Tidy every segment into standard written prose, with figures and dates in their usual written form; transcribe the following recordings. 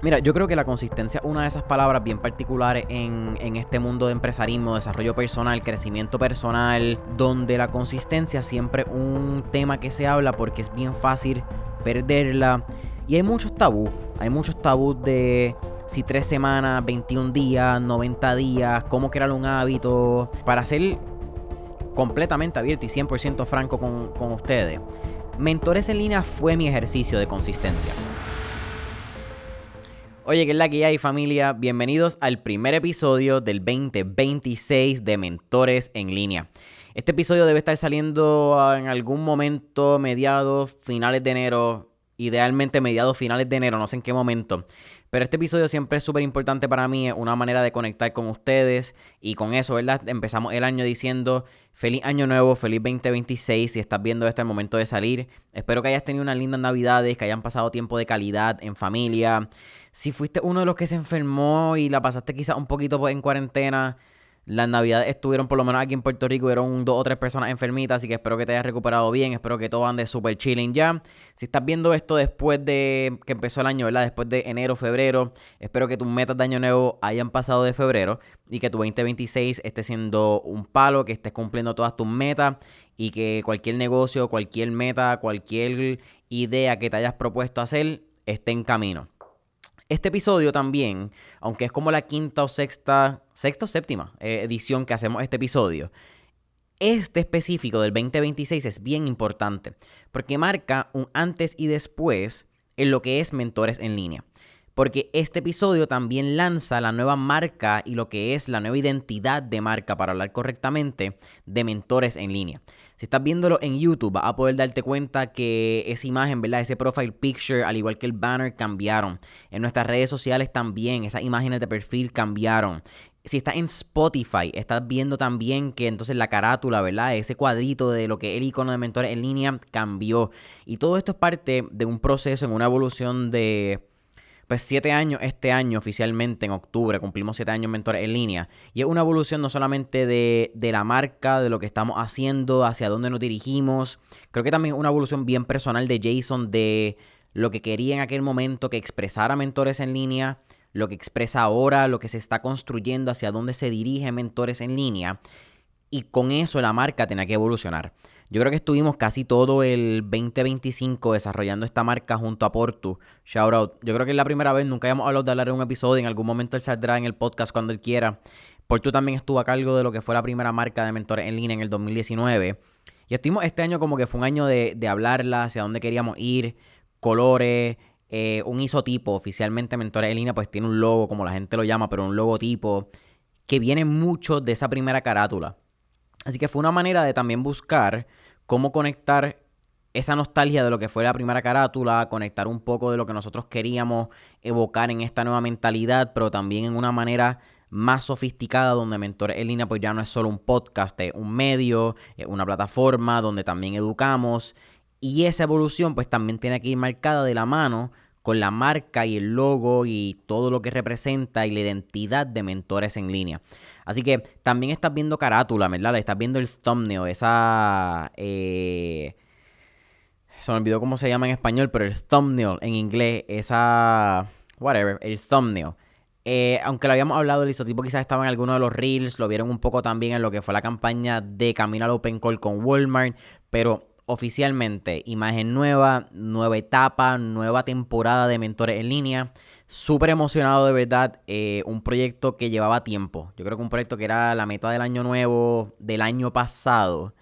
Mira, yo creo que la consistencia es una de esas palabras bien particulares en este mundo de empresarismo, desarrollo personal, crecimiento personal, donde la consistencia siempre es un tema que se habla porque es bien fácil perderla. Y hay muchos tabús de si 3 semanas, 21 días, 90 días, cómo crear un hábito. Para ser completamente abierto y 100% franco con ustedes, Mentores en Línea fue mi ejercicio de consistencia. Oye, ¿qué es la que hay, familia? Bienvenidos al primer episodio del 2026 de Mentores en Línea. Este episodio debe estar saliendo en algún momento, mediados, finales de enero, idealmente mediados, finales de enero, no sé en qué momento. Pero este episodio siempre es súper importante para mí, es una manera de conectar con ustedes y con eso, ¿verdad? Empezamos el año diciendo feliz año nuevo, feliz 2026, si estás viendo este momento de salir. Espero que hayas tenido unas lindas navidades, que hayan pasado tiempo de calidad en familia. Si fuiste uno de los que se enfermó y la pasaste quizás un poquito en cuarentena, las navidades estuvieron, por lo menos aquí en Puerto Rico, hubieron 2 o 3 personas enfermitas, así que espero que te hayas recuperado bien, espero que todo ande súper chilling ya. Si estás viendo esto después de que empezó el año, ¿verdad? Después de enero, febrero, espero que tus metas de año nuevo hayan pasado de febrero y que tu 2026 esté siendo un palo, que estés cumpliendo todas tus metas y que cualquier negocio, cualquier meta, cualquier idea que te hayas propuesto hacer esté en camino. Este episodio también, aunque es como la quinta o sexta o séptima edición que hacemos este episodio, este específico del 2026 es bien importante porque marca un antes y después en lo que es Mentores en Línea. Porque este episodio también lanza la nueva marca y lo que es la nueva identidad de marca, para hablar correctamente, de Mentores en Línea. Si estás viéndolo en YouTube, vas a poder darte cuenta que esa imagen, ¿verdad? Ese profile picture, al igual que el banner, cambiaron. En nuestras redes sociales también, esas imágenes de perfil cambiaron. Si estás en Spotify, estás viendo también que entonces la carátula, ¿verdad? Ese cuadrito de lo que es el icono de Mentores en Línea cambió. Y todo esto es parte de un proceso, en una evolución de 7 años este año oficialmente, en octubre, cumplimos 7 años Mentores en Línea. Y es una evolución no solamente de la marca, de lo que estamos haciendo, hacia dónde nos dirigimos. Creo que también es una evolución bien personal de Jason, de lo que quería en aquel momento que expresara Mentores en Línea, lo que expresa ahora, lo que se está construyendo, hacia dónde se dirige Mentores en Línea. Y con eso la marca tenía que evolucionar. Yo creo que estuvimos casi todo el 2025 desarrollando esta marca junto a Portu. Shout out. Yo creo que es la primera vez, nunca habíamos hablado de hablar en un episodio. En algún momento él saldrá en el podcast cuando él quiera. Portu también estuvo a cargo de lo que fue la primera marca de Mentores en Línea en el 2019. Y estuvimos este año como que fue un año de hablarla, hacia dónde queríamos ir, colores, un isotipo. Oficialmente Mentores en Línea pues tiene un logo, como la gente lo llama, pero un logotipo que viene mucho de esa primera carátula. Así que fue una manera de también buscar cómo conectar esa nostalgia de lo que fue la primera carátula, conectar un poco de lo que nosotros queríamos evocar en esta nueva mentalidad, pero también en una manera más sofisticada, donde Mentores en Línea pues ya no es solo un podcast, es un medio, es una plataforma donde también educamos. Y esa evolución pues también tiene que ir marcada de la mano con la marca y el logo y todo lo que representa y la identidad de Mentores en Línea. Así que también estás viendo carátula, ¿verdad? Estás viendo el thumbnail, esa... se me olvidó cómo se llama en español, pero el thumbnail en inglés, esa... whatever, el thumbnail. Aunque lo habíamos hablado, el isotipo quizás estaba en alguno de los reels, lo vieron un poco también en lo que fue la campaña de Camino al Open Call con Walmart, pero oficialmente, imagen nueva, nueva etapa, nueva temporada de Mentores en Línea. Súper emocionado, de verdad. Un proyecto que llevaba tiempo. Yo creo que un proyecto que era la meta del año nuevo del año pasado.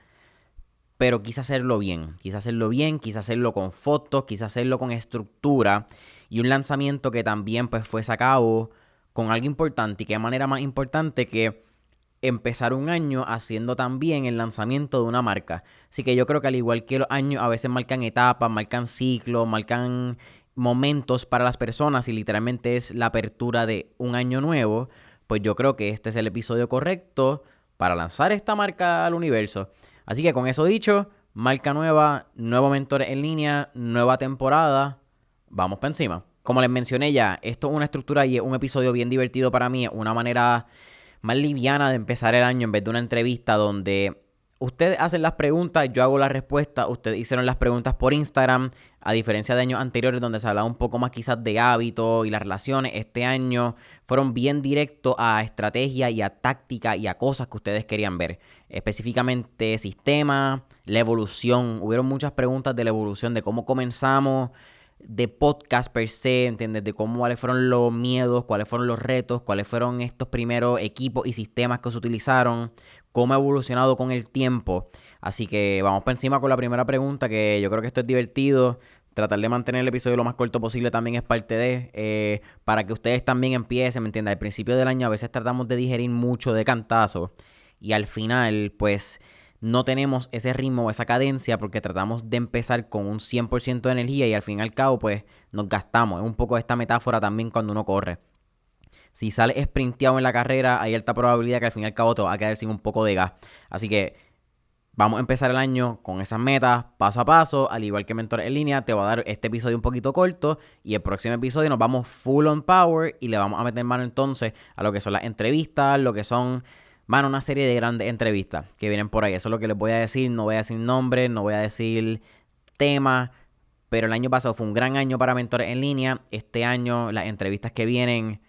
Pero quise hacerlo bien. Quise hacerlo con fotos, quise hacerlo con estructura. Y un lanzamiento que también pues fue sacado con algo importante. Y qué manera más importante que empezar un año haciendo también el lanzamiento de una marca. Así que yo creo que al igual que los años a veces marcan etapas, marcan ciclos, marcan momentos para las personas y literalmente es la apertura de un año nuevo, pues yo creo que este es el episodio correcto para lanzar esta marca al universo. Así que con eso dicho, marca nueva, nuevo Mentores en Línea, nueva temporada, vamos para encima. Como les mencioné ya, esto es una estructura y es un episodio bien divertido para mí, es una manera más liviana de empezar el año en vez de una entrevista donde Ustedes hacen las preguntas, yo hago las respuestas. Ustedes hicieron las preguntas por Instagram, a diferencia de años anteriores donde se hablaba un poco más quizás de hábitos y las relaciones. Este año fueron bien directos a estrategia y a táctica y a cosas que ustedes querían ver. Específicamente sistema, la evolución. Hubieron muchas preguntas de la evolución, de cómo comenzamos, de podcast per se, ¿entiendes? De cuáles fueron los miedos, cuáles fueron los retos, cuáles fueron estos primeros equipos y sistemas que se utilizaron, cómo ha evolucionado con el tiempo. Así que vamos por encima con la primera pregunta, que yo creo que esto es divertido. Tratar de mantener el episodio lo más corto posible también es parte de, para que ustedes también empiecen, ¿me entiendes? Al principio del año a veces tratamos de digerir mucho de cantazo y al final, pues, no tenemos ese ritmo o esa cadencia porque tratamos de empezar con un 100% de energía y al fin y al cabo, pues, nos gastamos. Es un poco esta metáfora también cuando uno corre. Si sales sprinteado en la carrera, hay alta probabilidad que al fin y al cabo te vas a quedar sin un poco de gas. Así que vamos a empezar el año con esas metas, paso a paso, al igual que Mentores en Línea. Te voy a dar este episodio un poquito corto y el próximo episodio nos vamos full on power y le vamos a meter mano entonces a lo que son las entrevistas, lo que son, mano, una serie de grandes entrevistas que vienen por ahí. Eso es lo que les voy a decir. No voy a decir nombres, no voy a decir temas, pero el año pasado fue un gran año para Mentores en Línea. Este año las entrevistas que vienen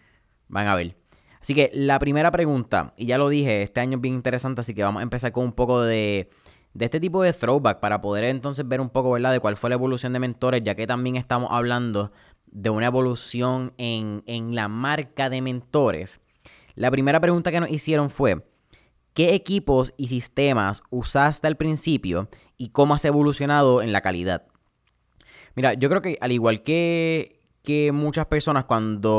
van a ver. Así que la primera pregunta, y ya lo dije, este año es bien interesante, así que vamos a empezar con un poco de este tipo de throwback para poder entonces ver un poco, ¿verdad?, de cuál fue la evolución de Mentores, ya que también estamos hablando de una evolución en la marca de Mentores. La primera pregunta que nos hicieron fue: ¿qué equipos y sistemas usaste al principio y cómo has evolucionado en la calidad? Mira, yo creo que al igual que muchas personas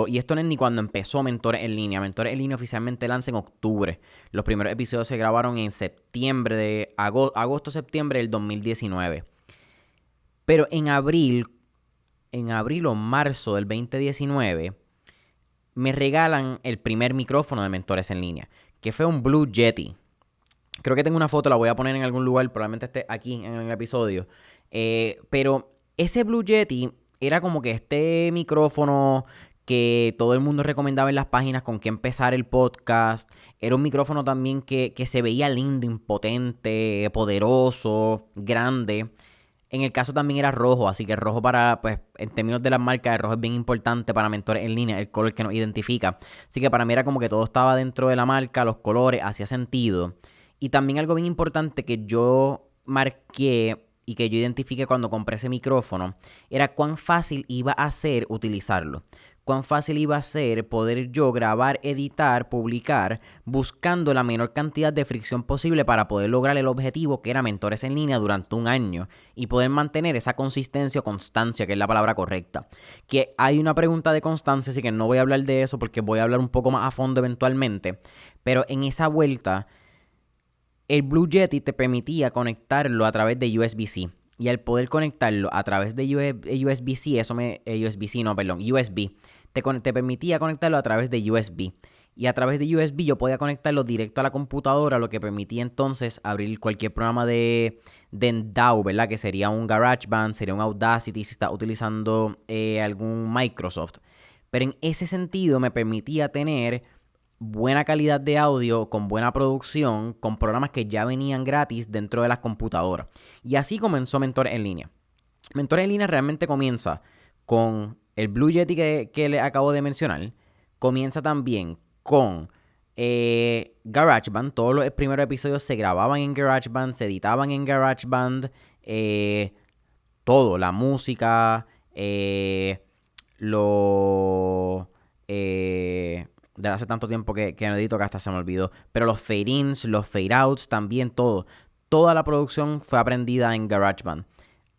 y esto no es ni cuando empezó Mentores en Línea oficialmente lanza en octubre. Los primeros episodios se grabaron en septiembre, agosto-septiembre del 2019. Pero en abril o marzo del 2019, me regalan el primer micrófono de Mentores en Línea, que fue un Blue Yeti. Creo que tengo una foto, la voy a poner en algún lugar, probablemente esté aquí en el episodio. Pero ese Blue Yeti era como que este micrófono que todo el mundo recomendaba en las páginas con que empezar el podcast. Era un micrófono también que se veía lindo, impotente, poderoso, grande. En el caso también era rojo, así que el rojo pues, en términos de las marcas, el rojo es bien importante para Mentores en Línea, el color que nos identifica. Así que para mí era como que todo estaba dentro de la marca, los colores, hacía sentido. Y también algo bien importante que yo marqué y que yo identifiqué cuando compré ese micrófono era cuán fácil iba a ser utilizarlo. Cuán fácil iba a ser poder yo grabar, editar, publicar, buscando la menor cantidad de fricción posible para poder lograr el objetivo que era Mentores en Línea durante un año y poder mantener esa consistencia o constancia, que es la palabra correcta. Que hay una pregunta de constancia, así que no voy a hablar de eso porque voy a hablar un poco más a fondo eventualmente, pero en esa vuelta el Blue Yeti te permitía conectarlo a través de USB-C. Y al poder conectarlo a través de USB-C, USB, te permitía conectarlo a través de USB. Y a través de USB yo podía conectarlo directo a la computadora, lo que permitía entonces abrir cualquier programa de DAW, ¿verdad? Que sería un GarageBand, sería un Audacity si estás utilizando algún Microsoft. Pero en ese sentido me permitía tener buena calidad de audio, con buena producción, con programas que ya venían gratis dentro de las computadoras. Y así comenzó Mentores en Línea. Mentores en Línea realmente comienza con el Blue Yeti que le acabo de mencionar. Comienza también con GarageBand. Todos los primeros episodios se grababan en GarageBand, se editaban en GarageBand. Todo, la música, de hace tanto tiempo que no edito que hasta se me olvidó. Pero los fade-ins, los fade-outs, también todo. Toda la producción fue aprendida en GarageBand.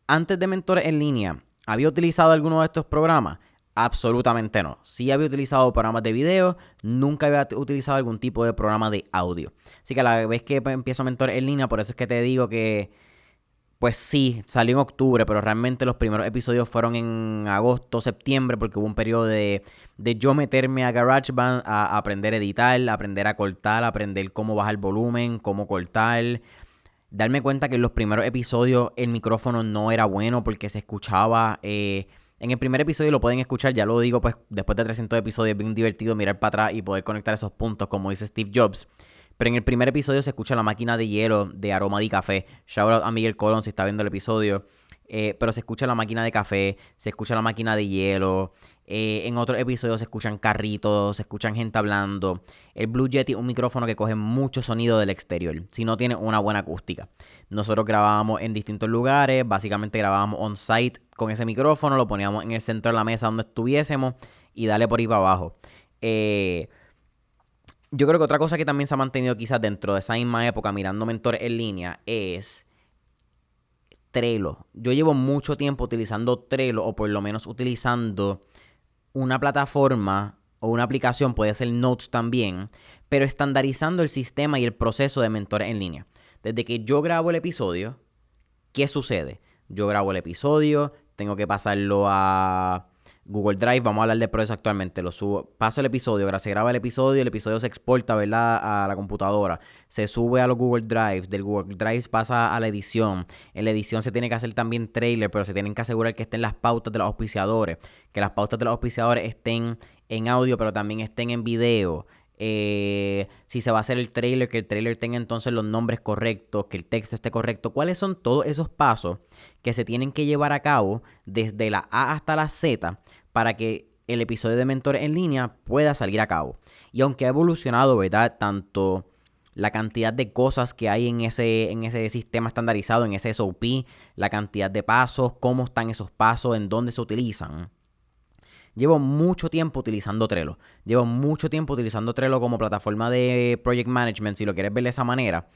Antes de Mentores en Línea, ¿había utilizado alguno de estos programas? Absolutamente no. Sí había utilizado programas de video, nunca había utilizado algún tipo de programa de audio. Así que a la vez que empiezo Mentores en Línea, por eso es que te digo que pues sí, salió en octubre, pero realmente los primeros episodios fueron en agosto, septiembre, porque hubo un periodo de yo meterme a GarageBand a aprender a editar, a aprender a cortar, a aprender cómo bajar el volumen, cómo cortar. Darme cuenta que en los primeros episodios el micrófono no era bueno porque se escuchaba. En el primer episodio lo pueden escuchar, ya lo digo, pues después de 300 episodios es bien divertido mirar para atrás y poder conectar esos puntos, como dice Steve Jobs. Pero en el primer episodio se escucha la máquina de hielo de Aroma de Café. Shout out a Miguel Colón si está viendo el episodio. Pero se escucha la máquina de café, se escucha la máquina de hielo. En otros episodios se escuchan carritos, se escuchan gente hablando. El Blue Yeti es un micrófono que coge mucho sonido del exterior, si no tiene una buena acústica. Nosotros grabábamos en distintos lugares, básicamente grabábamos on-site con ese micrófono, lo poníamos en el centro de la mesa donde estuviésemos y dale por ahí para abajo. Yo creo que otra cosa que también se ha mantenido quizás dentro de esa misma época mirando mentores en línea es Trello. Yo llevo mucho tiempo utilizando Trello, o por lo menos utilizando una plataforma o una aplicación, puede ser Notes también, pero estandarizando el sistema y el proceso de mentores en línea. Desde que yo grabo el episodio, ¿qué sucede? Yo grabo el episodio, tengo que pasarlo a Google Drive, vamos a hablar del proceso actualmente, lo subo, paso el episodio, ahora se graba el episodio se exporta, ¿verdad?, a la computadora, se sube a los Google Drive, del Google Drive pasa a la edición, en la edición se tiene que hacer también trailer, pero se tienen que asegurar que estén las pautas de los auspiciadores, que las pautas de los auspiciadores estén en audio, pero también estén en video. Si se va a hacer el trailer, que el trailer tenga entonces los nombres correctos, que el texto esté correcto. ¿Cuáles son todos esos pasos que se tienen que llevar a cabo desde la A hasta la Z para que el episodio de Mentores en Línea pueda salir a cabo? Y aunque ha evolucionado, ¿verdad?, tanto la cantidad de cosas que hay en ese sistema estandarizado, en ese SOP, la cantidad de pasos, cómo están esos pasos, en dónde se utilizan. Llevo mucho tiempo utilizando Trello. Llevo mucho tiempo utilizando Trello como plataforma de project management, si lo quieres ver de esa manera.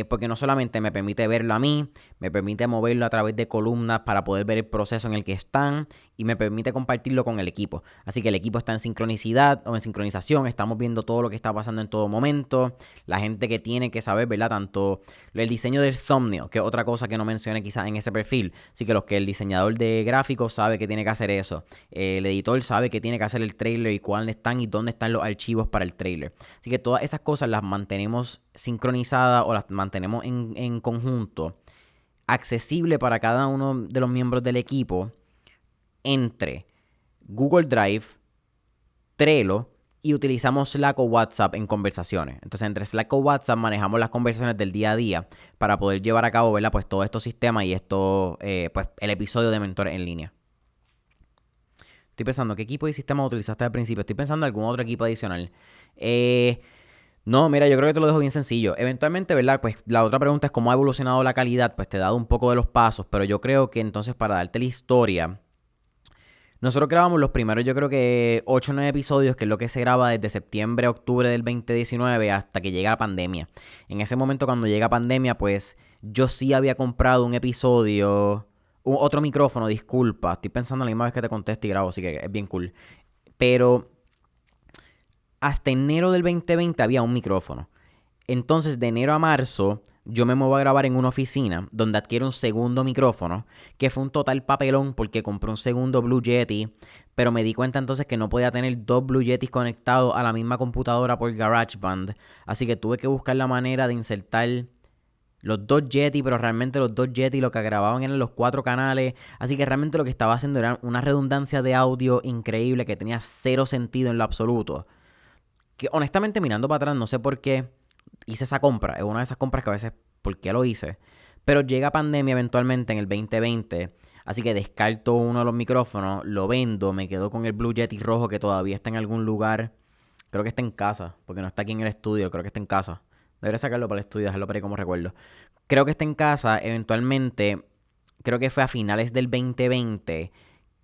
Porque no solamente me permite verlo a mí, me permite moverlo a través de columnas para poder ver el proceso en el que están y me permite compartirlo con el equipo. Así que el equipo está en sincronicidad o en sincronización, estamos viendo todo lo que está pasando en todo momento. La gente que tiene que saber, ¿verdad?, tanto el diseño del thumbnail, que es otra cosa que no mencioné quizás en ese perfil. Así que el diseñador de gráficos sabe que tiene que hacer eso. El editor sabe que tiene que hacer el trailer y cuáles están y dónde están los archivos para el trailer. Así que todas esas cosas las mantenemos sincronizadas o las mantenemos en conjunto, accesible para cada uno de los miembros del equipo entre Google Drive, Trello y utilizamos Slack o WhatsApp en conversaciones. Entonces, entre Slack o WhatsApp manejamos las conversaciones del día a día para poder llevar a cabo, ¿verdad?, pues todos estos sistemas y pues el episodio de Mentores en Línea. Estoy pensando, ¿qué equipo y sistema utilizaste al principio? Estoy pensando en algún otro equipo adicional. No, mira, yo creo que te lo dejo bien sencillo. Eventualmente, ¿verdad? Pues la otra pregunta es cómo ha evolucionado la calidad. Pues te he dado un poco de los pasos, pero yo creo que entonces para darte la historia, nosotros grabamos los primeros, yo creo que 8 o 9 episodios, que es lo que se graba desde septiembre, octubre del 2019 hasta que llega la pandemia. En ese momento, cuando llega pandemia, pues yo sí había comprado un episodio, otro micrófono, disculpa. Estoy pensando la misma vez que te contesto y grabo, así que es bien cool. Pero hasta enero del 2020 había un micrófono. Entonces, de enero a marzo, yo me muevo a grabar en una oficina donde adquiero un segundo micrófono, que fue un total papelón porque compré un segundo Blue Yeti, pero me di cuenta entonces que no podía tener dos Blue Yetis conectados a la misma computadora por GarageBand. Así que tuve que buscar la manera de insertar los dos Yeti, pero realmente los dos Yeti lo que grababan eran los 4 canales. Así que realmente lo que estaba haciendo era una redundancia de audio increíble que tenía cero sentido en lo absoluto. Que honestamente, mirando para atrás, no sé por qué hice esa compra. Es una de esas compras que a veces, ¿por qué lo hice? Pero llega pandemia eventualmente en el 2020. Así que descarto uno de los micrófonos, lo vendo, me quedo con el Blue Yeti rojo que todavía está en algún lugar. Creo que está en casa, porque no está aquí en el estudio, creo que está en casa. Debería sacarlo para el estudio, dejarlo para ahí como recuerdo. Creo que está en casa, eventualmente, creo que fue a finales del 2020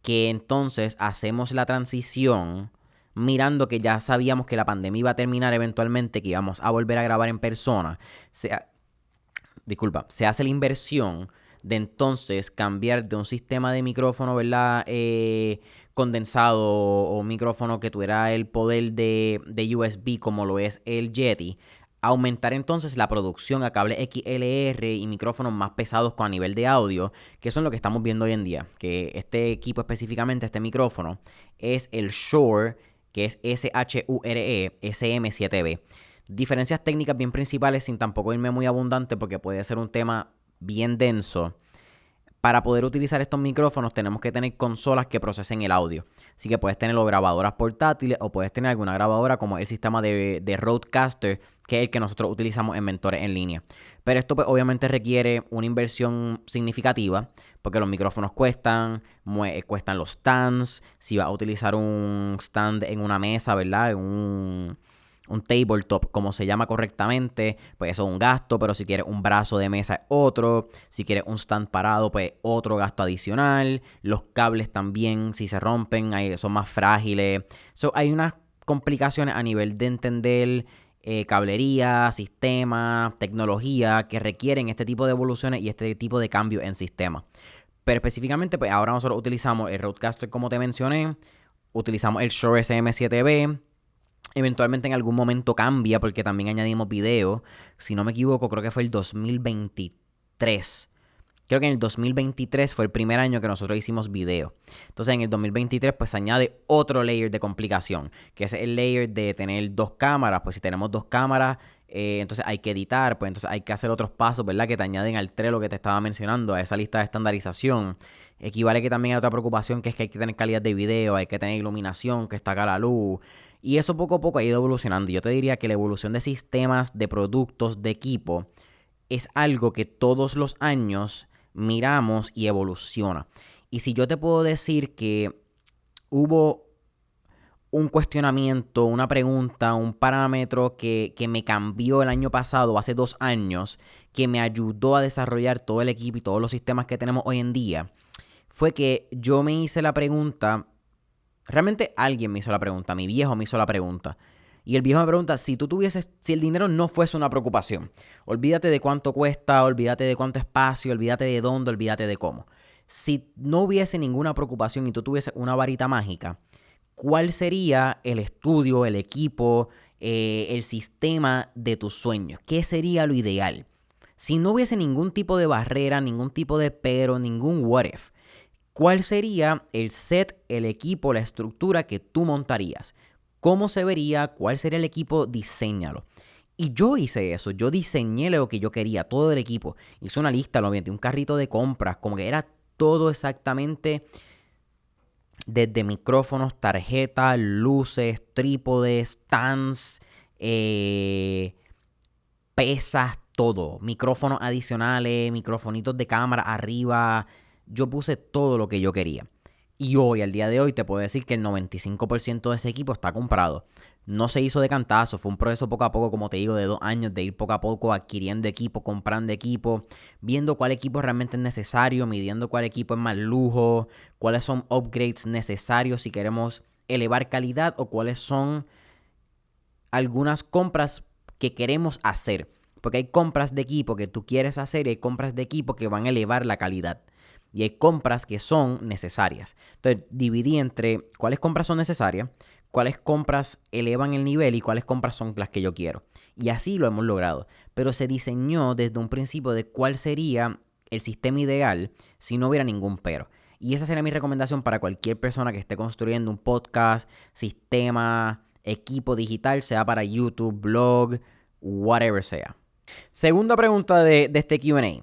que entonces hacemos la transición, mirando que ya sabíamos que la pandemia iba a terminar eventualmente, que íbamos a volver a grabar en persona. Se hace la inversión de entonces cambiar de un sistema de micrófono, ¿verdad?, condensado o micrófono que tuviera el poder de USB como lo es el Yeti, aumentar entonces la producción a cable XLR y micrófonos más pesados con a nivel de audio, que son lo que estamos viendo hoy en día. Que este equipo específicamente, este micrófono, es el Shure, que es SHURE SM7B. Diferencias técnicas bien principales, sin tampoco irme muy abundante porque puede ser un tema bien denso. Para poder utilizar estos micrófonos tenemos que tener consolas que procesen el audio. Así que puedes tener grabadoras portátiles o puedes tener alguna grabadora como el sistema de Rodecaster, que es el que nosotros utilizamos en Mentores en Línea. Pero esto pues obviamente requiere una inversión significativa porque los micrófonos cuestan los stands. Si vas a utilizar un stand en una mesa, ¿verdad? En un tabletop, como se llama correctamente, pues eso es un gasto, pero si quieres un brazo de mesa es otro, si quieres un stand parado, pues otro gasto adicional, los cables también, si se rompen, son más frágiles, hay unas complicaciones a nivel de entender cablería, sistema, tecnología que requieren este tipo de evoluciones y este tipo de cambios en sistema. Pero específicamente, pues ahora nosotros utilizamos el Rodecaster como te mencioné, utilizamos el Shure SM7B. Eventualmente en algún momento cambia porque también añadimos video. Si no me equivoco, creo que fue el 2023. Creo que en el 2023 fue el primer año que nosotros hicimos video. Entonces en el 2023 pues se añade otro layer de complicación, que es el layer de tener dos cámaras. Pues si tenemos dos cámaras, entonces hay que editar, pues entonces hay que hacer otros pasos, ¿verdad? Que te añaden al Trello que te estaba mencionando, a esa lista de estandarización. Equivale que también hay otra preocupación, que es que hay que tener calidad de video, hay que tener iluminación, que está acá la luz. Y eso poco a poco ha ido evolucionando. Yo te diría que la evolución de sistemas, de productos, de equipo, es algo que todos los años miramos y evoluciona. Y si yo te puedo decir que hubo un cuestionamiento, una pregunta, un parámetro que me cambió el año pasado, hace 2 años, que me ayudó a desarrollar todo el equipo y todos los sistemas que tenemos hoy en día, fue que yo me hice la pregunta. Realmente alguien me hizo la pregunta, mi viejo me hizo la pregunta. Y el viejo me pregunta, si el dinero no fuese una preocupación, olvídate de cuánto cuesta, olvídate de cuánto espacio, olvídate de dónde, olvídate de cómo. Si no hubiese ninguna preocupación y tú tuvieses una varita mágica, ¿cuál sería el estudio, el equipo, el sistema de tus sueños? ¿Qué sería lo ideal? Si no hubiese ningún tipo de barrera, ningún tipo de pero, ningún what if, ¿cuál sería el set, el equipo, la estructura que tú montarías? ¿Cómo se vería? ¿Cuál sería el equipo? Diséñalo. Y yo hice eso, yo diseñé lo que yo quería, todo el equipo. Hice una lista, lo metí un carrito de compras, como que era todo exactamente, desde micrófonos, tarjetas, luces, trípodes, stands, pesas, todo. Micrófonos adicionales, microfonitos de cámara arriba. Yo puse todo lo que yo quería. Y hoy, al día de hoy, te puedo decir que el 95% de ese equipo está comprado. No se hizo de cantazo, fue un proceso poco a poco, como te digo, de 2 años, de ir poco a poco adquiriendo equipo, comprando equipo, viendo cuál equipo realmente es necesario, midiendo cuál equipo es más lujo, cuáles son upgrades necesarios si queremos elevar calidad o cuáles son algunas compras que queremos hacer. Porque hay compras de equipo que tú quieres hacer y hay compras de equipo que van a elevar la calidad. Y hay compras que son necesarias. Entonces, dividí entre cuáles compras son necesarias, cuáles compras elevan el nivel y cuáles compras son las que yo quiero. Y así lo hemos logrado. Pero se diseñó desde un principio de cuál sería el sistema ideal si no hubiera ningún pero. Y esa sería mi recomendación para cualquier persona que esté construyendo un podcast, sistema, equipo digital, sea para YouTube, blog, whatever sea. Segunda pregunta de este Q&A.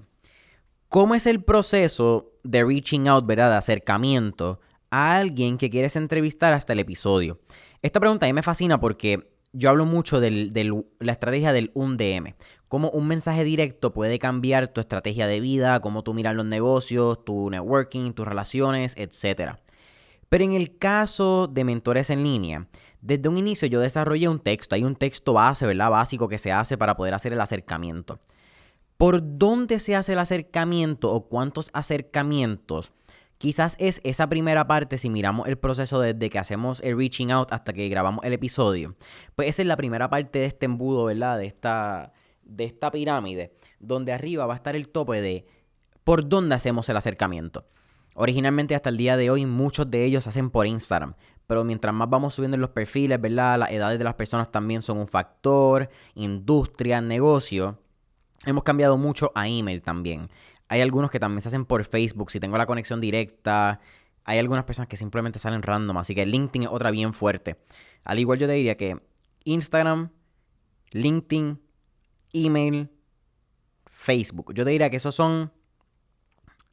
¿Cómo es el proceso de reaching out, ¿verdad? De acercamiento a alguien que quieres entrevistar hasta el episodio? Esta pregunta a mí me fascina porque yo hablo mucho de la estrategia del 1DM. Cómo un mensaje directo puede cambiar tu estrategia de vida, cómo tú miras los negocios, tu networking, tus relaciones, etc. Pero en el caso de Mentores en Línea, desde un inicio yo desarrollé un texto. Hay un texto base, ¿verdad? Básico que se hace para poder hacer el acercamiento. ¿Por dónde se hace el acercamiento o cuántos acercamientos? Quizás es esa primera parte, si miramos el proceso desde que hacemos el reaching out hasta que grabamos el episodio. Pues esa es la primera parte de este embudo, ¿verdad? De esta pirámide, donde arriba va a estar el tope de por dónde hacemos el acercamiento. Originalmente hasta el día de hoy muchos de ellos se hacen por Instagram, pero mientras más vamos subiendo en los perfiles, ¿verdad? Las edades de las personas también son un factor, industria, negocio. Hemos cambiado mucho a email también. Hay algunos que también se hacen por Facebook, si tengo la conexión directa. Hay algunas personas que simplemente salen random, así que LinkedIn es otra bien fuerte. Al igual yo te diría que Instagram, LinkedIn, email, Facebook. Yo te diría que esos son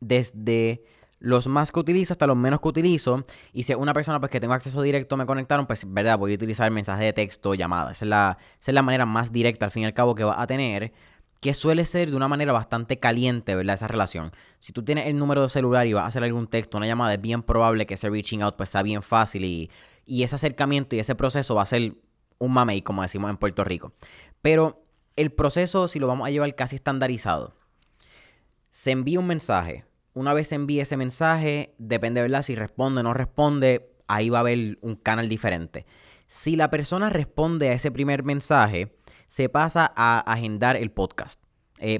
desde los más que utilizo hasta los menos que utilizo. Y si es una persona pues que tengo acceso directo, me conectaron, pues verdad, voy a utilizar mensaje de texto, llamada. Esa es la manera más directa al fin y al cabo que vas a tener, que suele ser de una manera bastante caliente, ¿verdad? Esa relación. Si tú tienes el número de celular y vas a hacer algún texto, una llamada, es bien probable que ese reaching out pues sea bien fácil y ese acercamiento y ese proceso va a ser un mamey, como decimos en Puerto Rico. Pero el proceso, si lo vamos a llevar casi estandarizado, se envía un mensaje. Una vez se envíe ese mensaje, depende, ¿verdad? Si responde o no responde, ahí va a haber un canal diferente. Si la persona responde a ese primer mensaje, se pasa a agendar el podcast.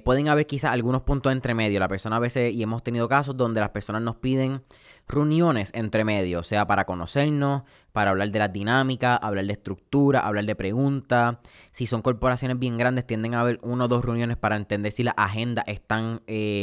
Pueden haber quizás algunos puntos entre medio. La persona a veces, y hemos tenido casos donde las personas nos piden reuniones entre medio, o sea, para conocernos, para hablar de la dinámica, hablar de estructura, hablar de preguntas. Si son corporaciones bien grandes, tienden a haber 1 o 2 reuniones para entender si las agendas están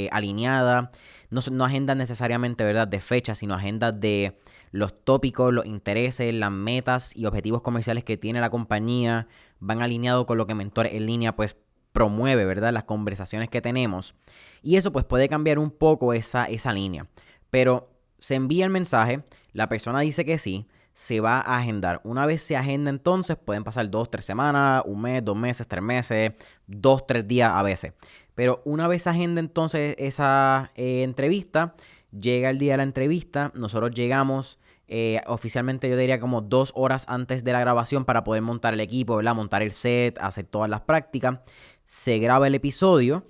alineadas. No agendas necesariamente, ¿verdad?, de fecha, sino agendas de los tópicos, los intereses, las metas y objetivos comerciales que tiene la compañía van alineados con lo que Mentores en Línea pues promueve, ¿verdad?, las conversaciones que tenemos. Y eso pues puede cambiar un poco esa línea. Pero se envía el mensaje, la persona dice que sí, se va a agendar. Una vez se agenda entonces, pueden pasar 2, 3 semanas, 1 mes, 2 meses, 3 meses, 2, 3 días a veces. Pero una vez se agenda entonces esa entrevista, llega el día de la entrevista, nosotros llegamos oficialmente yo diría como 2 horas antes de la grabación para poder montar el equipo, ¿verdad? Montar el set, hacer todas las prácticas. Se graba el episodio.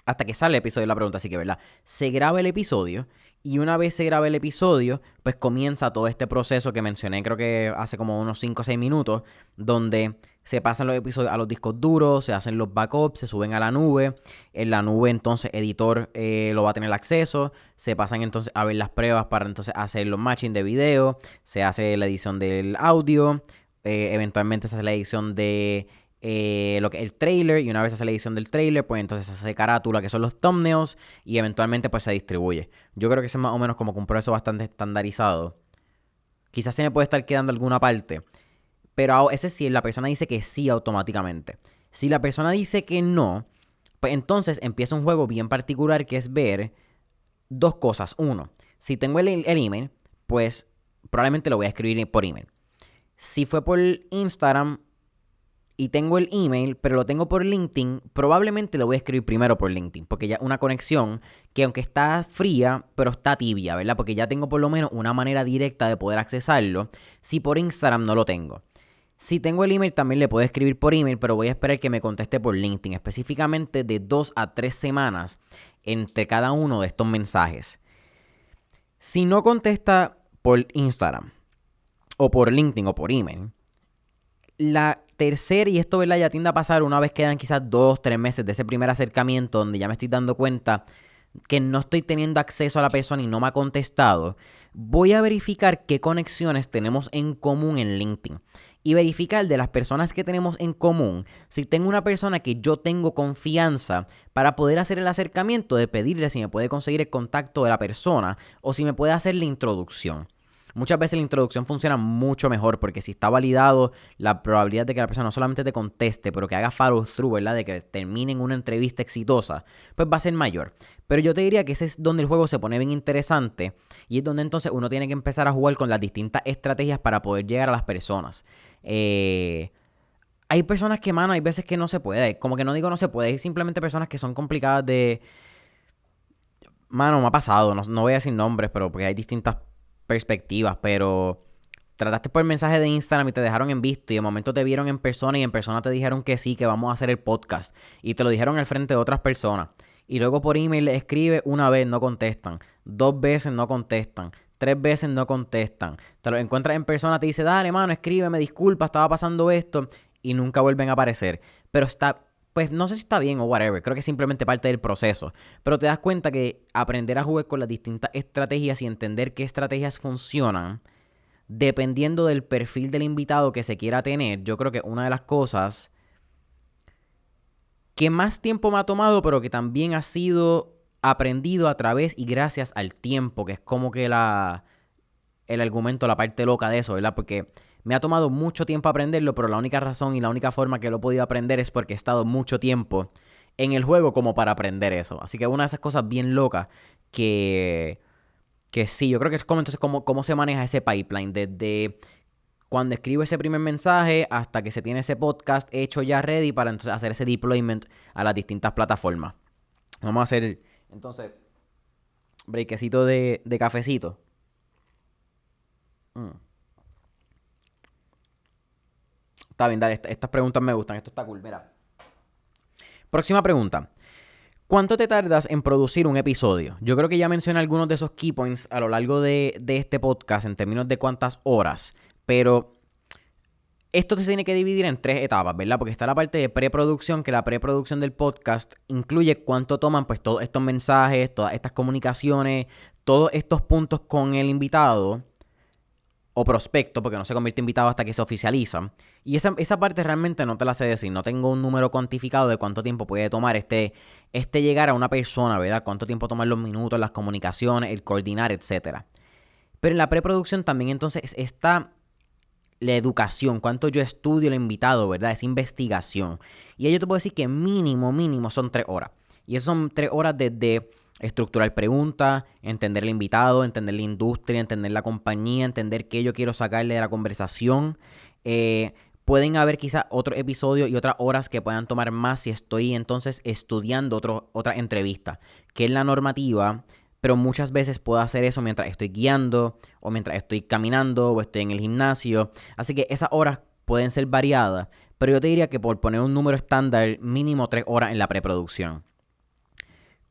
Hasta que sale el episodio, la pregunta, así que, ¿verdad? Se graba el episodio y una vez se graba el episodio, pues comienza todo este proceso que mencioné, creo que hace como unos 5 o 6 minutos, donde se pasan los episodios a los discos duros, se hacen los backups, se suben a la nube. En la nube, entonces, editor lo va a tener acceso. Se pasan entonces a ver las pruebas para entonces hacer los matching de video. Se hace la edición del audio. Eventualmente se hace la edición de lo que es el trailer, y una vez hace la edición del trailer, pues entonces se hace carátula, que son los thumbnails, y eventualmente pues se distribuye. Yo creo que ese es más o menos como que un proceso bastante estandarizado. Quizás se me puede estar quedando alguna parte, pero ese sí, la persona dice que sí automáticamente. Si la persona dice que no, pues entonces empieza un juego bien particular que es ver 2 cosas. Uno, si tengo el email, pues probablemente lo voy a escribir por email. Si fue por Instagram y tengo el email, pero lo tengo por LinkedIn, probablemente lo voy a escribir primero por LinkedIn, porque ya una conexión que aunque está fría, pero está tibia, ¿verdad? Porque ya tengo por lo menos una manera directa de poder accesarlo, si por Instagram no lo tengo. Si tengo el email, también le puedo escribir por email, pero voy a esperar que me conteste por LinkedIn, específicamente de 2 a 3 semanas entre cada uno de estos mensajes. Si no contesta por Instagram, o por LinkedIn, o por email, la tercera, y esto, ¿verdad?, ya tiende a pasar una vez quedan quizás 2, 3 meses de ese primer acercamiento donde ya me estoy dando cuenta que no estoy teniendo acceso a la persona y no me ha contestado, voy a verificar qué conexiones tenemos en común en LinkedIn. Y verificar de las personas que tenemos en común, si tengo una persona que yo tengo confianza para poder hacer el acercamiento de pedirle si me puede conseguir el contacto de la persona o si me puede hacer la introducción. Muchas veces la introducción funciona mucho mejor porque si está validado, la probabilidad de que la persona no solamente te conteste, pero que haga follow through, ¿verdad?, de que termine en una entrevista exitosa, pues va a ser mayor. Pero yo te diría que ese es donde el juego se pone bien interesante y es donde entonces uno tiene que empezar a jugar con las distintas estrategias para poder llegar a las personas. Hay personas que, mano, hay veces que no se puede. Como que no digo no se puede, hay simplemente personas que son complicadas de... Mano, me ha pasado, no voy a decir nombres, pero porque hay distintas perspectivas, pero trataste por el mensaje de Instagram y te dejaron en visto y de momento te vieron en persona y en persona te dijeron que sí, que vamos a hacer el podcast y te lo dijeron al frente de otras personas y luego por email le escribe una vez, no contestan, 2 veces no contestan, 3 veces no contestan, te lo encuentras en persona, te dice dale mano, escríbeme, disculpa, estaba pasando esto y nunca vuelven a aparecer, pero está... Pues no sé si está bien o whatever, creo que es simplemente parte del proceso. Pero te das cuenta que aprender a jugar con las distintas estrategias y entender qué estrategias funcionan, dependiendo del perfil del invitado que se quiera tener, yo creo que una de las cosas que más tiempo me ha tomado, pero que también ha sido aprendido a través y gracias al tiempo, que es como que el argumento, la parte loca de eso, ¿verdad? Porque... me ha tomado mucho tiempo aprenderlo, pero la única razón y la única forma que lo he podido aprender es porque he estado mucho tiempo en el juego como para aprender eso. Así que una de esas cosas bien locas que sí, yo creo que es como entonces cómo se maneja ese pipeline desde cuando escribo ese primer mensaje hasta que se tiene ese podcast hecho ya ready para entonces hacer ese deployment a las distintas plataformas. Vamos a hacer entonces breakecito de cafecito. Mm. Está bien, dale, estas preguntas me gustan, esto está cool, mira. Próxima pregunta. ¿Cuánto te tardas en producir un episodio? Yo creo que ya mencioné algunos de esos key points a lo largo de este podcast en términos de cuántas horas, pero esto se tiene que dividir en 3 etapas, ¿verdad? Porque está la parte de preproducción, que la preproducción del podcast incluye cuánto toman pues todos estos mensajes, todas estas comunicaciones, todos estos puntos con el invitado o prospecto, porque no se convierte en invitado hasta que se oficializa. Y esa parte realmente no te la sé decir. No tengo un número cuantificado de cuánto tiempo puede tomar este llegar a una persona, ¿verdad? Cuánto tiempo toman los minutos, las comunicaciones, el coordinar, etcétera. Pero en la preproducción también entonces está la educación, cuánto yo estudio el invitado, ¿verdad? Es investigación. Y ahí yo te puedo decir que mínimo son 3 horas. Y eso son 3 horas desde estructurar preguntas, entender el invitado, entender la industria, entender la compañía, entender qué yo quiero sacarle de la conversación. Pueden haber quizás otros episodios y otras horas que puedan tomar más si estoy entonces estudiando otra entrevista, que es la normativa, pero muchas veces puedo hacer eso mientras estoy guiando o mientras estoy caminando o estoy en el gimnasio. Así que esas horas pueden ser variadas, pero yo te diría que por poner un número estándar, mínimo 3 horas en la preproducción.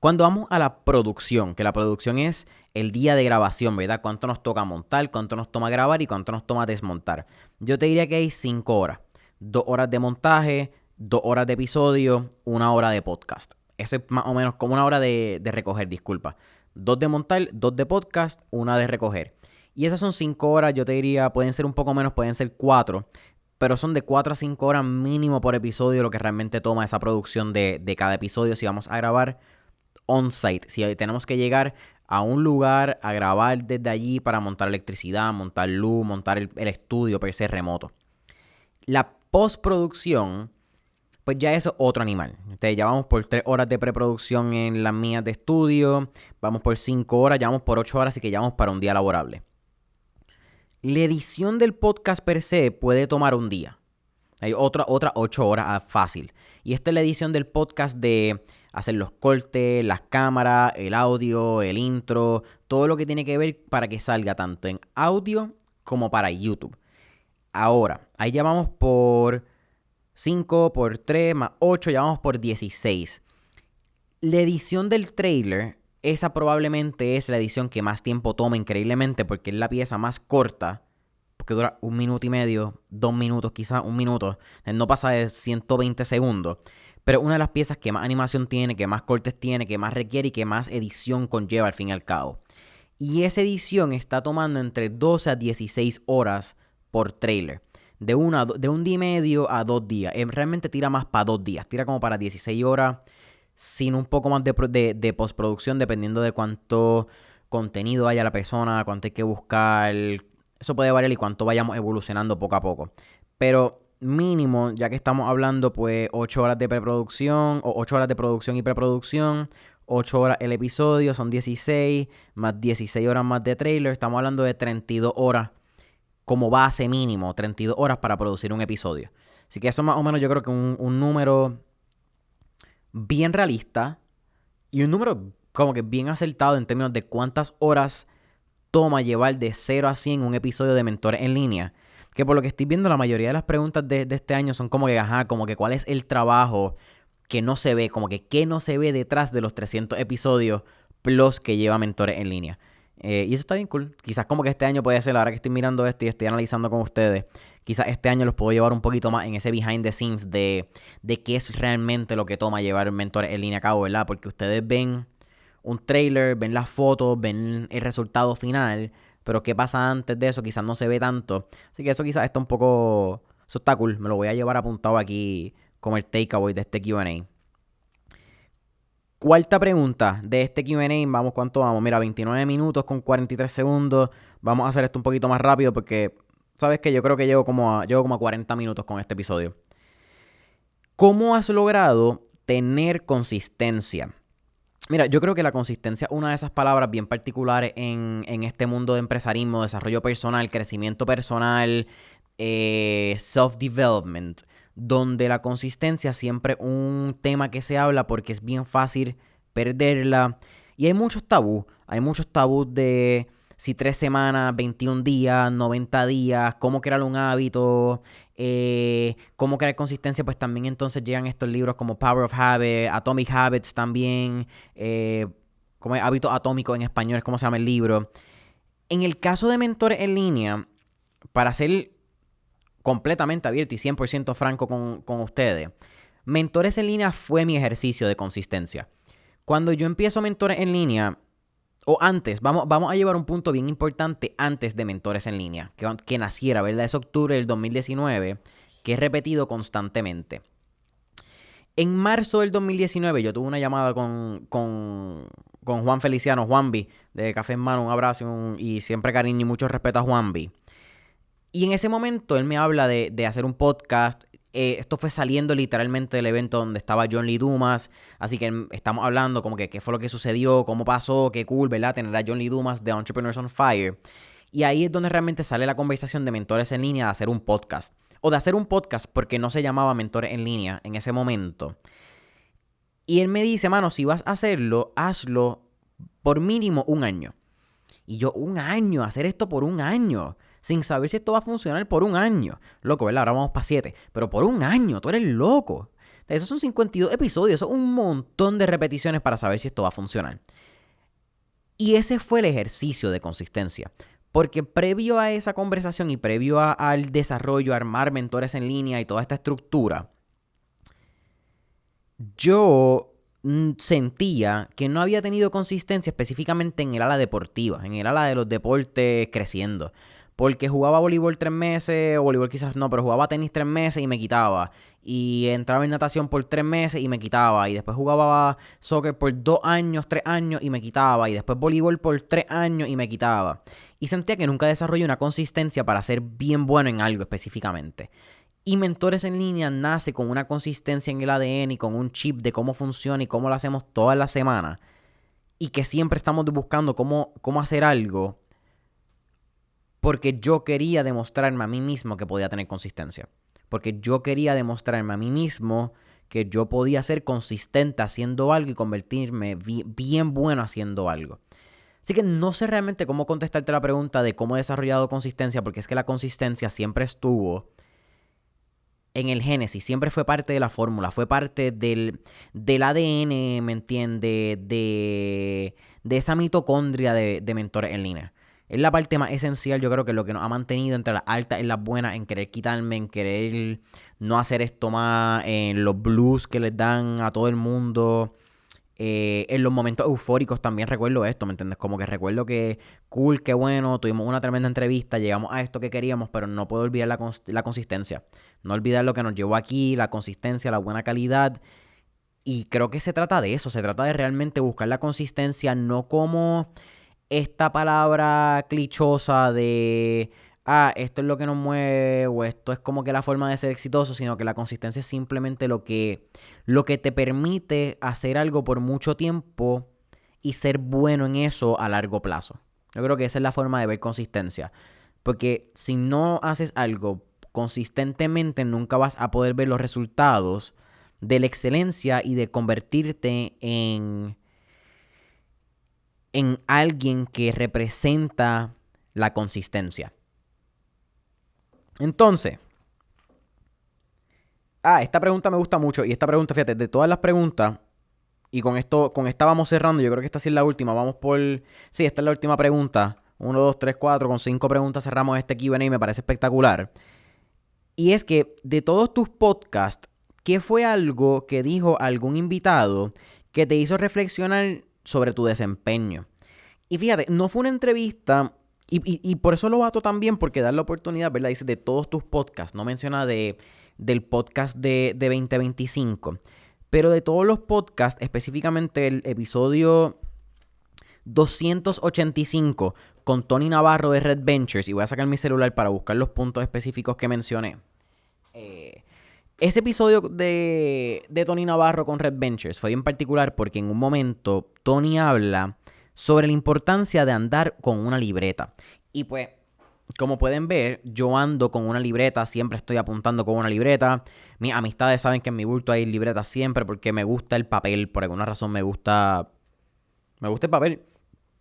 Cuando vamos a la producción, que la producción es el día de grabación, ¿verdad? Cuánto nos toca montar, cuánto nos toma grabar y cuánto nos toma desmontar. Yo te diría que hay 5 horas. 2 horas de montaje, 2 horas de episodio, 1 hora de podcast. Eso es más o menos como 1 hora de recoger, disculpa. 2 de montar, 2 de podcast, 1 de recoger. Y esas son 5 horas, yo te diría, pueden ser un poco menos, pueden ser 4. Pero son de 4 a 5 horas mínimo por episodio lo que realmente toma esa producción de cada episodio si vamos a grabar on-site. Si tenemos que llegar a un lugar a grabar desde allí para montar electricidad, montar luz, montar el estudio per se remoto. La postproducción, pues ya eso es otro animal. Entonces ya vamos por 3 horas de preproducción en las mías de estudio, vamos por 5 horas, ya vamos por 8 horas, así que ya vamos para un día laborable. La edición del podcast per se puede tomar un día. Hay otra 8 horas fácil. Y esta es la edición del podcast de hacer los cortes, las cámaras, el audio, el intro, todo lo que tiene que ver para que salga tanto en audio como para YouTube. Ahora, ahí ya vamos por 5, por 3, más 8, ya vamos por 16. La edición del trailer, esa probablemente es la edición que más tiempo toma increíblemente porque es la pieza más corta, porque dura 1 minuto y medio, 2 minutos quizás, 1 minuto, no pasa de 120 segundos. Pero una de las piezas que más animación tiene, que más cortes tiene, que más requiere y que más edición conlleva al fin y al cabo. Y esa edición está tomando entre 12 a 16 horas por trailer. De un día y medio a 2 días. Realmente tira más para 2 días. Tira como para 16 horas. Sin un poco más de postproducción, dependiendo de cuánto contenido haya la persona, cuánto hay que buscar. Eso puede variar y cuánto vayamos evolucionando poco a poco. Pero mínimo, ya que estamos hablando, pues 8 horas de preproducción o 8 horas de producción y preproducción, 8 horas el episodio, son 16, más 16 horas más de trailer, estamos hablando de 32 horas como base mínimo, 32 horas para producir un episodio. Así que eso más o menos yo creo que un número bien realista y un número como que bien acertado en términos de cuántas horas toma llevar de 0 a 100 un episodio de Mentores en Línea. Que por lo que estoy viendo, la mayoría de las preguntas de este año son como que, como que cuál es el trabajo que no se ve, como que qué no se ve detrás de los 300 episodios plus que lleva Mentores en Línea. Y eso está bien cool. Quizás como que este año puede ser, ahora que estoy mirando esto y estoy analizando con ustedes, quizás este año los puedo llevar un poquito más en ese behind the scenes de qué es realmente lo que toma llevar Mentores en Línea a cabo, ¿verdad? Porque ustedes ven un trailer, ven las fotos, ven el resultado final, pero qué pasa antes de eso quizás no se ve tanto. Así que eso quizás está un poco... Eso está cool. Me lo voy a llevar apuntado aquí como el takeaway de este Q&A. Cuarta pregunta de este Q&A. Vamos, ¿cuánto vamos? Mira, 29 minutos con 43 segundos. Vamos a hacer esto un poquito más rápido porque... ¿Sabes qué? Yo creo que llevo como a 40 minutos con este episodio. ¿Cómo has logrado tener consistencia. Mira, yo creo que la consistencia es una de esas palabras bien particulares en este mundo de empresarismo, desarrollo personal, crecimiento personal, self-development, donde la consistencia siempre es un tema que se habla porque es bien fácil perderla. Y hay muchos tabús de si 3 semanas, 21 días, 90 días, cómo crear un hábito, cómo crear consistencia. Pues también entonces llegan estos libros como Power of Habit, Atomic Habits también, como Hábitos Atómicos en español es como se llama el libro. En el caso de mentores en línea, para ser completamente abierto y 100% franco con ustedes, mentores en línea fue mi ejercicio de consistencia. Cuando yo empiezo mentores en línea, o antes, vamos a llevar un punto bien importante antes de mentores en línea, que naciera, ¿verdad? Es octubre del 2019, que he repetido constantemente. En marzo del 2019 yo tuve una llamada con Juan Feliciano, Juanvi, de Café en Mano, un abrazo y siempre cariño y mucho respeto a Juanvi. Y en ese momento él me habla de hacer un podcast. Esto fue saliendo literalmente del evento donde estaba John Lee Dumas. Así que estamos hablando como que qué fue lo que sucedió, cómo pasó, qué cool, ¿verdad? Tener a John Lee Dumas de Entrepreneurs on Fire. Y ahí es donde realmente sale la conversación de mentores en línea de hacer un podcast. O de hacer un podcast porque no se llamaba Mentores en Línea en ese momento. Y él me dice, mano, si vas a hacerlo, hazlo por mínimo un año. Y yo, un año, hacer esto por un año, sin saber si esto va a funcionar por un año. Loco, ¿verdad? Ahora vamos para 7. Pero por un año, tú eres loco. Esos son 52 episodios, eso es un montón de repeticiones para saber si esto va a funcionar. Y ese fue el ejercicio de consistencia. Porque previo a esa conversación y previo al desarrollo, armar mentores en línea y toda esta estructura, yo sentía que no había tenido consistencia específicamente en el ala deportiva, en el ala de los deportes creciendo. Porque jugaba voleibol 3 meses, o voleibol quizás no, pero jugaba tenis 3 meses y me quitaba. Y entraba en natación por 3 meses y me quitaba. Y después jugaba soccer por 2 años, 3 años y me quitaba. Y después voleibol por 3 años y me quitaba. Y sentía que nunca desarrollé una consistencia para ser bien bueno en algo específicamente. Y Mentores en Línea nace con una consistencia en el ADN y con un chip de cómo funciona y cómo lo hacemos todas las semanas. Y que siempre estamos buscando cómo hacer algo. Porque yo quería demostrarme a mí mismo que podía tener consistencia. Porque yo quería demostrarme a mí mismo que yo podía ser consistente haciendo algo y convertirme bien bueno haciendo algo. Así que no sé realmente cómo contestarte la pregunta de cómo he desarrollado consistencia, porque es que la consistencia siempre estuvo en el génesis, siempre fue parte de la fórmula, fue parte del ADN, ¿me entiendes? De esa mitocondria de Mentores en Línea. Es la parte más esencial, yo creo que lo que nos ha mantenido entre las altas y las buenas, en querer quitarme, en querer no hacer esto más, en los blues que les dan a todo el mundo, en los momentos eufóricos también recuerdo esto, ¿me entiendes? Como que recuerdo que cool, qué bueno, tuvimos una tremenda entrevista, llegamos a esto que queríamos, pero no puedo olvidar la consistencia. No olvidar lo que nos llevó aquí, la consistencia, la buena calidad. Y creo que se trata de eso, se trata de realmente buscar la consistencia, no como esta palabra clichosa de, esto es lo que nos mueve o esto es como que la forma de ser exitoso, sino que la consistencia es simplemente lo que te permite hacer algo por mucho tiempo y ser bueno en eso a largo plazo. Yo creo que esa es la forma de ver consistencia. Porque si no haces algo consistentemente, nunca vas a poder ver los resultados de la excelencia y de convertirte en alguien que representa la consistencia. Entonces, esta pregunta me gusta mucho. Y esta pregunta, fíjate, de todas las preguntas, y con esta vamos cerrando, yo creo que esta sí es la última. Vamos por... Sí, esta es la última pregunta. 1, 2, 3, 4, con 5 preguntas cerramos este Q&A y me parece espectacular. Y es que de todos tus podcasts, ¿qué fue algo que dijo algún invitado que te hizo reflexionar sobre tu desempeño? Y fíjate, no fue una entrevista, y por eso lo bato también, porque da la oportunidad, ¿verdad? Dice de todos tus podcasts, no menciona del podcast de 2025, pero de todos los podcasts, específicamente el episodio 285 con Tony Navarro de Red Ventures, y voy a sacar mi celular para buscar los puntos específicos que mencioné. Ese episodio de Tony Navarro con Red Ventures fue bien particular porque en un momento Tony habla sobre la importancia de andar con una libreta. Y pues, como pueden ver, yo ando con una libreta, siempre estoy apuntando con una libreta. Mis amistades saben que en mi bulto hay libretas siempre porque me gusta el papel. Por alguna razón me gusta el papel.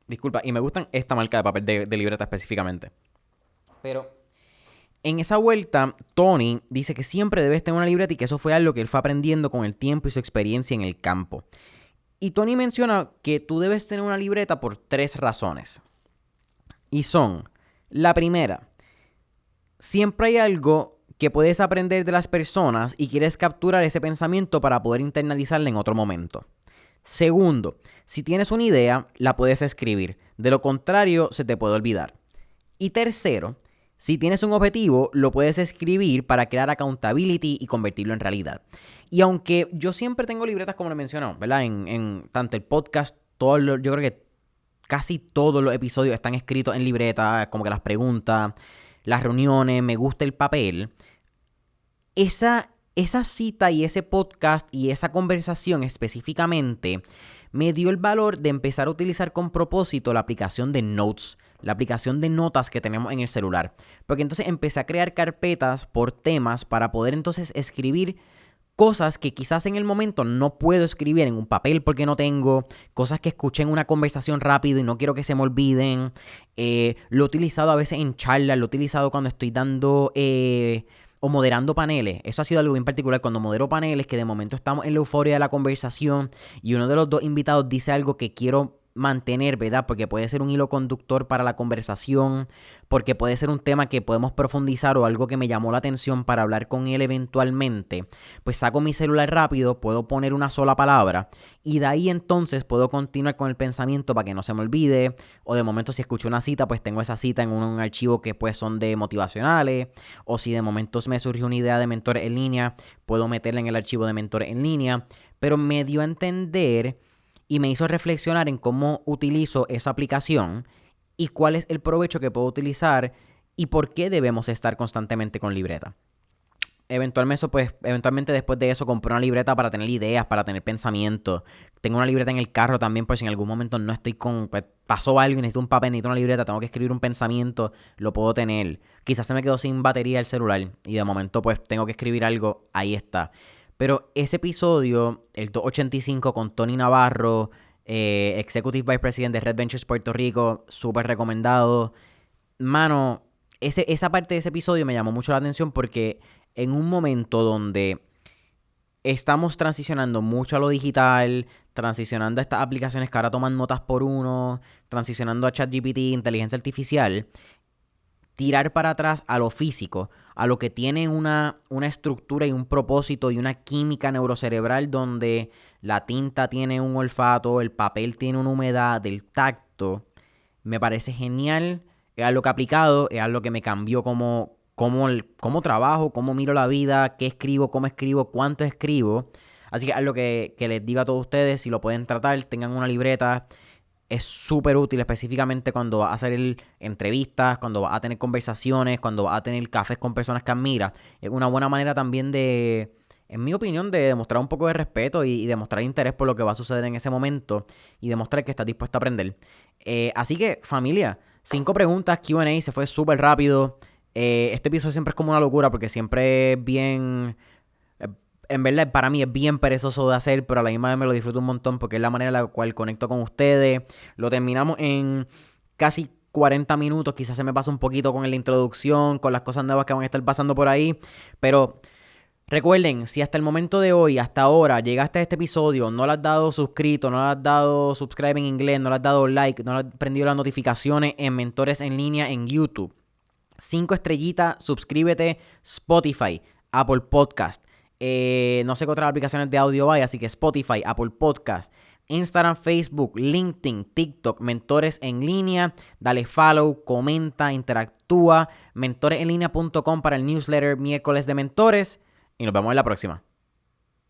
Disculpa, y me gustan esta marca de papel de libreta específicamente. Pero en esa vuelta, Tony dice que siempre debes tener una libreta y que eso fue algo que él fue aprendiendo con el tiempo y su experiencia en el campo. Y Tony menciona que tú debes tener una libreta por 3 razones. Y son, la primera, siempre hay algo que puedes aprender de las personas y quieres capturar ese pensamiento para poder internalizarlo en otro momento. Segundo, si tienes una idea, la puedes escribir. De lo contrario, se te puede olvidar. Y tercero, si tienes un objetivo, lo puedes escribir para crear accountability y convertirlo en realidad. Y aunque yo siempre tengo libretas, como lo mencioné, ¿verdad? En tanto el podcast, yo creo que casi todos los episodios están escritos en libreta, como que las preguntas, las reuniones, me gusta el papel. Esa cita y ese podcast y esa conversación específicamente me dio el valor de empezar a utilizar con propósito la aplicación de Notes, la aplicación de notas que tenemos en el celular. Porque entonces empecé a crear carpetas por temas para poder entonces escribir cosas que quizás en el momento no puedo escribir en un papel porque no tengo, cosas que escuché en una conversación rápido y no quiero que se me olviden. Lo he utilizado a veces en charlas, lo he utilizado cuando estoy dando o moderando paneles. Eso ha sido algo bien particular cuando modero paneles, que de momento estamos en la euforia de la conversación y uno de los dos invitados dice algo que quiero mantener, ¿verdad? Porque puede ser un hilo conductor para la conversación, porque puede ser un tema que podemos profundizar o algo que me llamó la atención para hablar con él eventualmente. Pues saco mi celular rápido, puedo poner una sola palabra y de ahí entonces puedo continuar con el pensamiento para que no se me olvide, o de momento si escucho una cita, pues tengo esa cita en un archivo que pues son de motivacionales, o si de momentos me surgió una idea de mentores en línea, puedo meterla en el archivo de mentores en línea, pero me dio a entender y me hizo reflexionar en cómo utilizo esa aplicación y cuál es el provecho que puedo utilizar y por qué debemos estar constantemente con libreta. Eventualmente después de eso compré una libreta para tener ideas, para tener pensamientos. Tengo una libreta en el carro también por si en algún momento no estoy pues, pasó algo y necesito un papel, necesito una libreta, tengo que escribir un pensamiento, lo puedo tener. Quizás se me quedó sin batería el celular y de momento pues tengo que escribir algo, ahí está. Pero ese episodio, el 285 con Tony Navarro, Executive Vice President de Red Ventures Puerto Rico, súper recomendado. Mano, esa parte de ese episodio me llamó mucho la atención porque en un momento donde estamos transicionando mucho a lo digital, transicionando a estas aplicaciones que ahora toman notas por uno, transicionando a ChatGPT, inteligencia artificial, tirar para atrás a lo físico, a lo que tiene una estructura y un propósito y una química neurocerebral donde la tinta tiene un olfato, el papel tiene una humedad, el tacto, me parece genial. Es algo que he aplicado, es algo que me cambió cómo trabajo, cómo miro la vida, qué escribo, cómo escribo, cuánto escribo. Así que es algo que les digo a todos ustedes, si lo pueden tratar, tengan una libreta. Es súper útil, específicamente cuando vas a hacer entrevistas, cuando vas a tener conversaciones, cuando vas a tener cafés con personas que admiras. Es una buena manera también de, en mi opinión, de demostrar un poco de respeto y demostrar interés por lo que va a suceder en ese momento y demostrar que estás dispuesto a aprender. Así que, familia, 5 preguntas, Q&A, se fue súper rápido. Este episodio siempre es como una locura porque siempre es bien... En verdad, para mí es bien perezoso de hacer, pero a la misma vez me lo disfruto un montón porque es la manera en la cual conecto con ustedes. Lo terminamos en casi 40 minutos. Quizás se me pasa un poquito con la introducción, con las cosas nuevas que van a estar pasando por ahí. Pero recuerden, si hasta el momento de hoy, hasta ahora, llegaste a este episodio, no le has dado suscrito, no le has dado subscribe en inglés, no le has dado like, no le has prendido las notificaciones en Mentores en Línea en YouTube. 5 estrellitas, suscríbete, Spotify, Apple Podcast. No sé qué otras aplicaciones de audio hay, así que Spotify, Apple Podcast, Instagram, Facebook, LinkedIn, TikTok, Mentores en Línea. Dale follow, comenta, interactúa. Mentoresenlinea.com para el newsletter miércoles de mentores. Y nos vemos en la próxima.